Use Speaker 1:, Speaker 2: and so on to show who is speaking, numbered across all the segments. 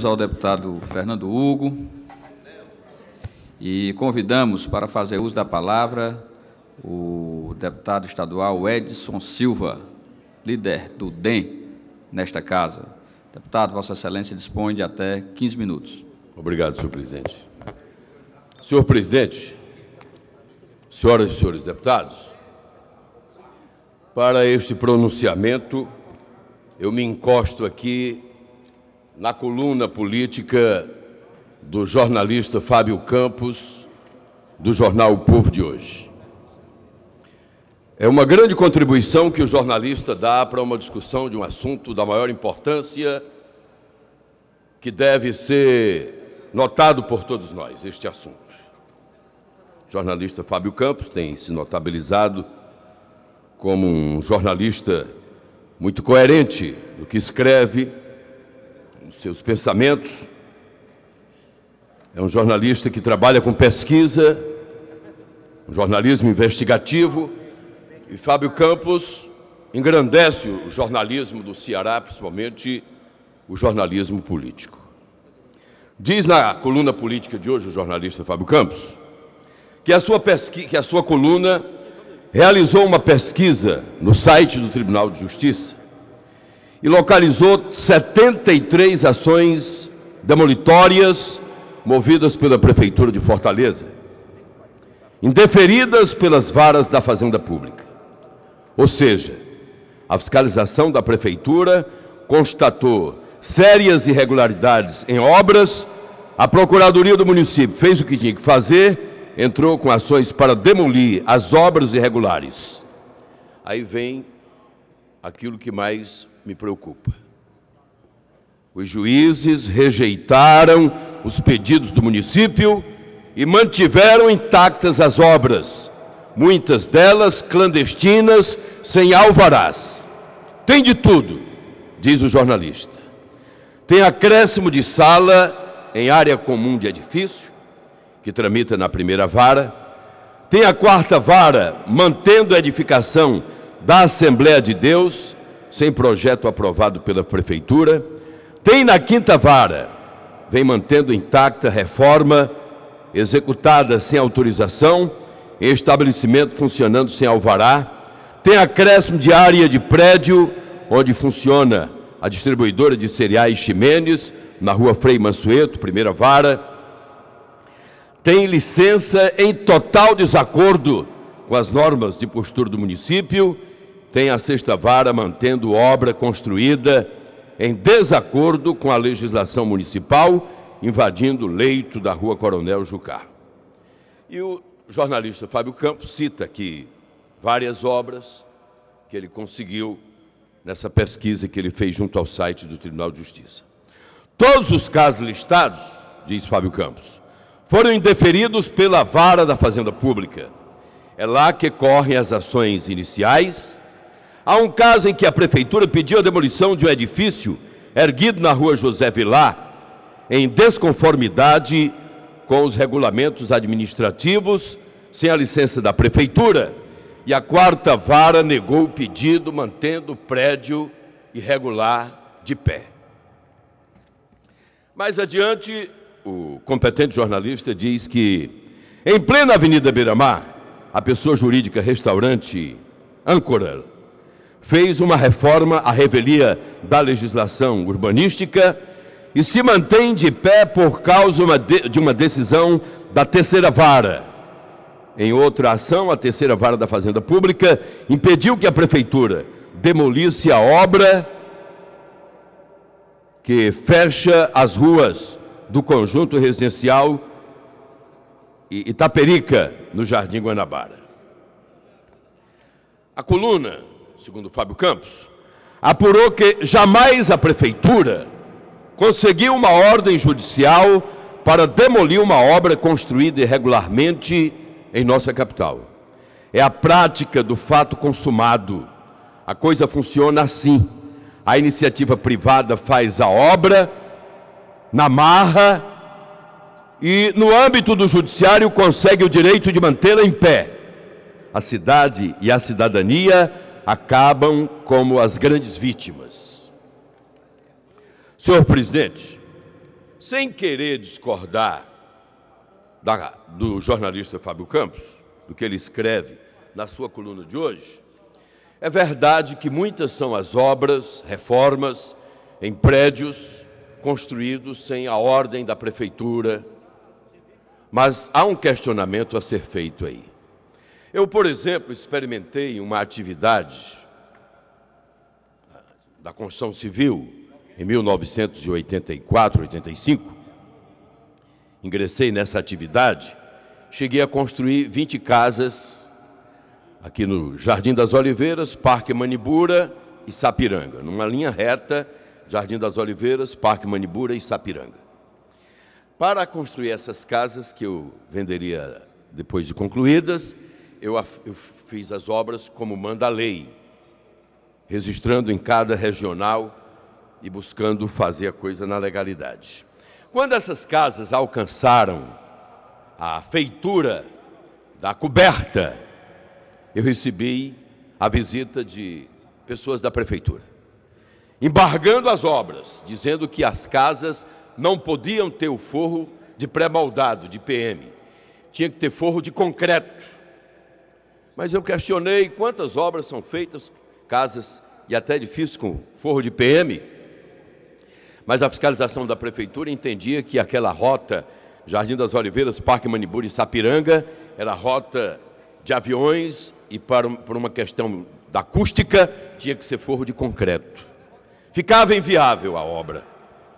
Speaker 1: Ao deputado Fernando Hugo e convidamos para fazer uso da palavra o deputado estadual Edson Silva, líder do DEM nesta casa. Deputado, Vossa Excelência dispõe de até 15 minutos.
Speaker 2: Obrigado, senhor presidente. Senhor presidente, senhoras e senhores deputados, para este pronunciamento, eu me encosto aqui na coluna política do jornalista Fábio Campos, do jornal O Povo de hoje. É uma grande contribuição que o jornalista dá para uma discussão de um assunto da maior importância que deve ser notado por todos nós, este assunto. O jornalista Fábio Campos tem se notabilizado como um jornalista muito coerente no que escreve, nos seus pensamentos. É um jornalista que trabalha com pesquisa, um jornalismo investigativo, e Fábio Campos engrandece o jornalismo do Ceará, principalmente o jornalismo político. Diz na coluna política de hoje o jornalista Fábio Campos que a sua coluna realizou uma pesquisa no site do Tribunal de Justiça e localizou 73 ações demolitórias movidas pela Prefeitura de Fortaleza, indeferidas pelas varas da Fazenda Pública. Ou seja, a fiscalização da Prefeitura constatou sérias irregularidades em obras, a Procuradoria do município fez o que tinha que fazer, entrou com ações para demolir as obras irregulares. Aí vem aquilo que mais me preocupa. Os juízes rejeitaram os pedidos do município e mantiveram intactas as obras, muitas delas clandestinas, sem alvarás. Tem de tudo, diz o jornalista. Tem acréscimo de sala em área comum de edifício, que tramita na primeira vara. Tem a quarta vara mantendo a edificação da Assembleia de Deus, sem projeto aprovado pela Prefeitura. Tem na quinta vara, vem mantendo intacta reforma executada sem autorização, em estabelecimento funcionando sem alvará. Tem acréscimo de área de prédio, onde funciona a distribuidora de cereais Ximenes, na rua Frei Mansueto, primeira vara. Tem licença em total desacordo com as normas de postura do município. Tem a sexta vara mantendo obra construída em desacordo com a legislação municipal, invadindo o leito da rua Coronel Jucá. E o jornalista Fábio Campos cita aqui várias obras que ele conseguiu nessa pesquisa que ele fez junto ao site do Tribunal de Justiça. Todos os casos listados, diz Fábio Campos, foram indeferidos pela vara da Fazenda Pública. É lá que correm as ações iniciais. Há um caso em que a Prefeitura pediu a demolição de um edifício erguido na rua José Vilar, em desconformidade com os regulamentos administrativos, sem a licença da Prefeitura, e a quarta vara negou o pedido, mantendo o prédio irregular de pé. Mais adiante, o competente jornalista diz que, em plena Avenida Beira-Mar, a pessoa jurídica Restaurante Âncora fez uma reforma à revelia da legislação urbanística e se mantém de pé por causa de uma decisão da terceira vara. Em outra ação, a terceira vara da Fazenda Pública impediu que a Prefeitura demolisse a obra que fecha as ruas do conjunto residencial Itaperica, no Jardim Guanabara. A coluna, segundo Fábio Campos, apurou que jamais a Prefeitura conseguiu uma ordem judicial para demolir uma obra construída irregularmente em nossa capital. É a prática do fato consumado. A coisa funciona assim. A iniciativa privada faz a obra na marra e, no âmbito do judiciário, consegue o direito de mantê-la em pé. A cidade e a cidadania acabam como as grandes vítimas. Senhor presidente, sem querer discordar do jornalista Fábio Campos, do que ele escreve na sua coluna de hoje, é verdade que muitas são as obras, reformas em prédios construídos sem a ordem da prefeitura, mas há um questionamento a ser feito aí. Eu, por exemplo, experimentei uma atividade da construção civil em 1984, 85. Ingressei nessa atividade, cheguei a construir 20 casas aqui no Jardim das Oliveiras, Parque Manibura e Sapiranga, numa linha reta, Jardim das Oliveiras, Parque Manibura e Sapiranga. Para construir essas casas, que eu venderia depois de concluídas, eu fiz as obras como manda a lei, registrando em cada regional e buscando fazer a coisa na legalidade. Quando essas casas alcançaram a feitura da coberta, eu recebi a visita de pessoas da prefeitura, embargando as obras, dizendo que as casas não podiam ter o forro de pré-moldado, de PM, tinha que ter forro de concreto. Mas eu questionei quantas obras são feitas, casas e até edifícios com forro de PM, mas a fiscalização da prefeitura entendia que aquela rota, Jardim das Oliveiras, Parque Manibura e Sapiranga, era rota de aviões e por uma questão da acústica, tinha que ser forro de concreto. Ficava inviável a obra,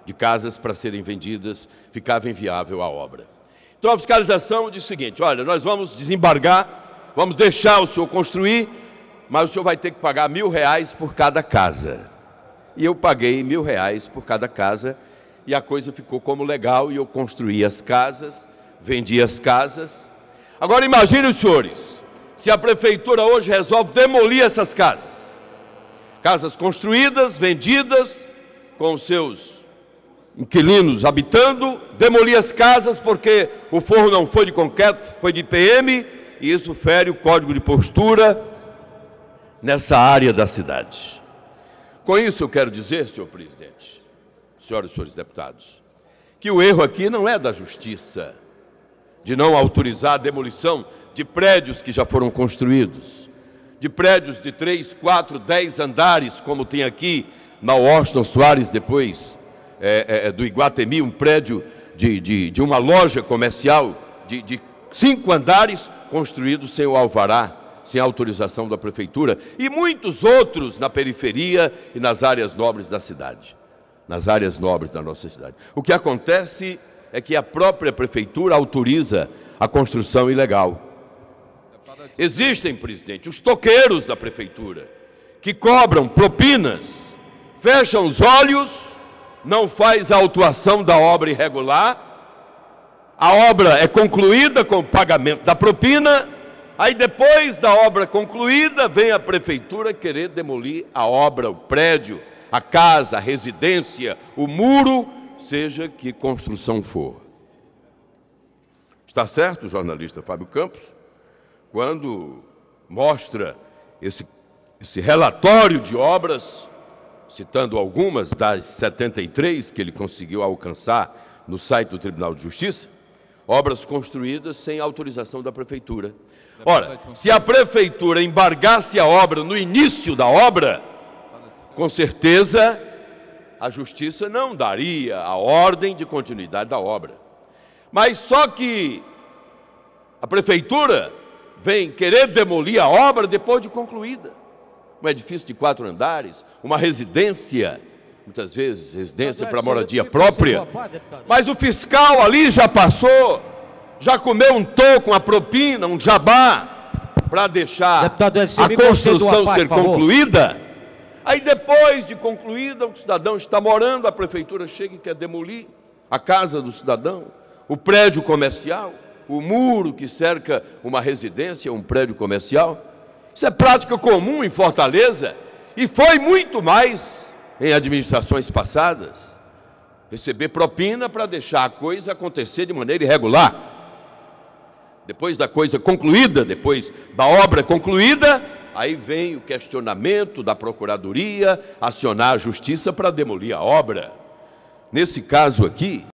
Speaker 2: de casas para serem vendidas, ficava inviável a obra. Então a fiscalização disse o seguinte: olha, nós vamos desembargar, vamos deixar o senhor construir, mas o senhor vai ter que pagar R$1.000 por cada casa. E eu paguei R$1.000 por cada casa, e a coisa ficou como legal, e eu construí as casas, vendi as casas. Agora imagine os senhores, se a prefeitura hoje resolve demolir essas casas. Casas construídas, vendidas, com os seus inquilinos habitando, demolir as casas porque o forro não foi de concreto, foi de PM, e isso fere o código de postura nessa área da cidade. Com isso eu quero dizer, senhor presidente, senhoras e senhores deputados, que o erro aqui não é da justiça de não autorizar a demolição de prédios que já foram construídos, de prédios de 3, 4, 10 andares, como tem aqui na Washington Soares, depois do Iguatemi, um prédio de uma loja comercial de 5 andares, construído sem o alvará, sem a autorização da prefeitura, e muitos outros na periferia e nas áreas nobres da cidade, nas áreas nobres da nossa cidade. O que acontece é que a própria prefeitura autoriza a construção ilegal. Existem, presidente, os toqueiros da prefeitura, que cobram propinas, fecham os olhos, não faz a autuação da obra irregular, a obra é concluída com o pagamento da propina, aí depois da obra concluída, vem a prefeitura querer demolir a obra, o prédio, a casa, a residência, o muro, seja que construção for. Está certo o jornalista Fábio Campos, quando mostra esse relatório de obras, citando algumas das 73 que ele conseguiu alcançar no site do Tribunal de Justiça, obras construídas sem autorização da prefeitura. Ora, se a prefeitura embargasse a obra no início da obra, com certeza a justiça não daria a ordem de continuidade da obra. Mas só que a prefeitura vem querer demolir a obra depois de concluída. Um edifício de 4 andares, uma residência, muitas vezes residência para moradia própria, mas o fiscal ali já passou, já comeu um toco, uma propina, um jabá, para deixar a construção ser concluída. Aí depois de concluída, o cidadão está morando, a prefeitura chega e quer demolir a casa do cidadão, o prédio comercial, o muro que cerca uma residência, um prédio comercial. Isso é prática comum em Fortaleza e foi muito mais em administrações passadas. Receber propina para deixar a coisa acontecer de maneira irregular. Depois da coisa concluída, depois da obra concluída, aí vem o questionamento da Procuradoria, acionar a Justiça para demolir a obra. Nesse caso aqui,